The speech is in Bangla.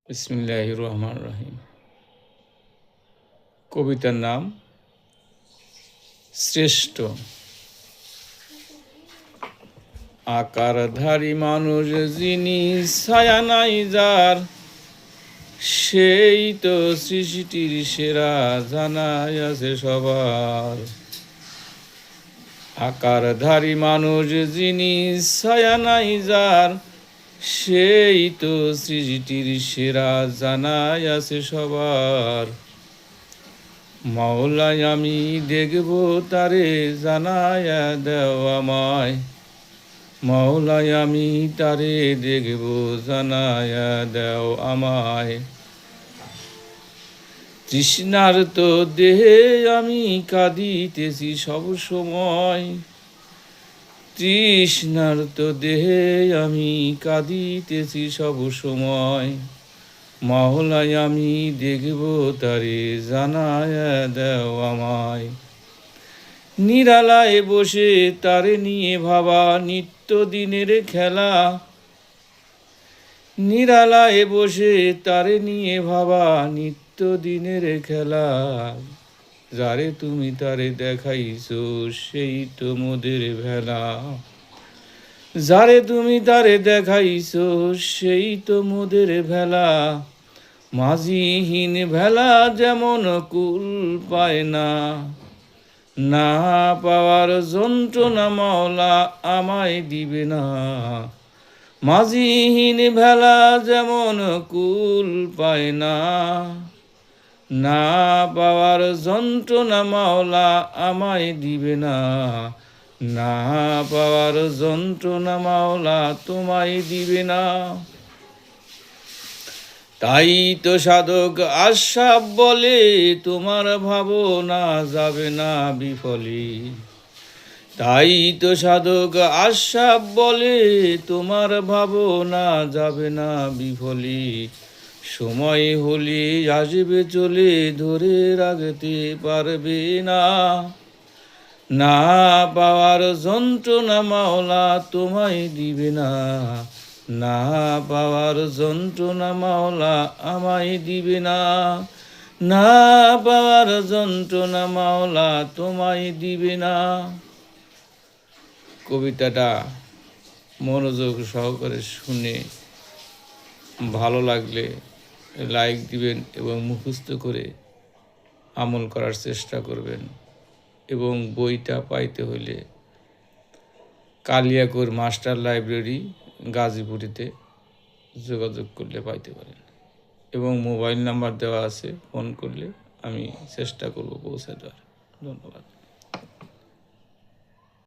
বিসমিল্লাহির রহমানির রহিম। কবিতার নাম শ্রেষ্ঠ। আকারধারী মানুষ যিনি, ছায়া নাই যার, সেই তো সৃষ্টির সেরা, জানাই আছে সবার। আকারধারী মানুষ যিনি, ছায়া নাই যার, সেই তো সৃষ্টির সেরা, জানাই আছে সবার। মাওলাই আমি দেখব তারে, জানায়া দেও আমায়। মাওলাই আমি তারে দেখব, জানায়া দেও আমায়। তৃষ্ণার তো দেহে আমি কাঁদিতেছি সব সময়। তৃষ্ণার তো দেহে আমি কাঁদিতেছি সব সময়। মাওলাই আমি দেখব তারে, জানায়া দেও আমায়। নিরালায় বসে তারে নিয়ে ভাবা, নিত্যদিনের খেলা। নিরালায় বসে তারে নিয়ে ভাবা, নিত্যদিনের খেলা। যারে তুমি তারে দেখাইছো, সেই তো মোদের ভেলা। যারে তুমি তারে দেখাইছো, সেই তো মোদের ভেলা। মাঝিহীন ভেলা যেমন কুল পায় না, না পাওয়ার যন্ত্রণা মাওলা আমায় দিবে না। মাঝিহীন ভেলা যেমন কুল পায় না, না পাওয়ার যন্ত্রণা মাওলা আমায় দিবে না। না পাওয়ার যন্ত্রণা মাওলা তোমায় দিবে না। তাই তো সাধক আশরাফ বলে, তোমার ভাবনা যাবে না বিফলে। তাই তো সাধক আশরাফ বলে, তোমার ভাবনা যাবে না বিফলে। সময় হলে আসবে চলে, ধরে রাখতে পারবে না। না পাওয়ার যন্ত্রণা মাওলা তোমায় দিবে না। না পাওয়ার যন্ত্রণা মাওলা আমায় দিবে না। না পাওয়ার যন্ত্রণা মাওলা তোমায় দিবে না। কবিতাটা মনোযোগ সহকারে শুনে ভালো লাগলে লাইক দিবেন এবং মুখস্থ করে আমল করার চেষ্টা করবেন। এবং বইটা পাইতে হইলে কালিয়াকৈর মাস্টার লাইব্রেরি গাজীপুরেতে যোগাযোগ করলে পাইতে পারেন। এবং মোবাইল নাম্বার দেওয়া আছে, ফোন করলে আমি চেষ্টা করব পৌঁছে দেওয়ার। ধন্যবাদ।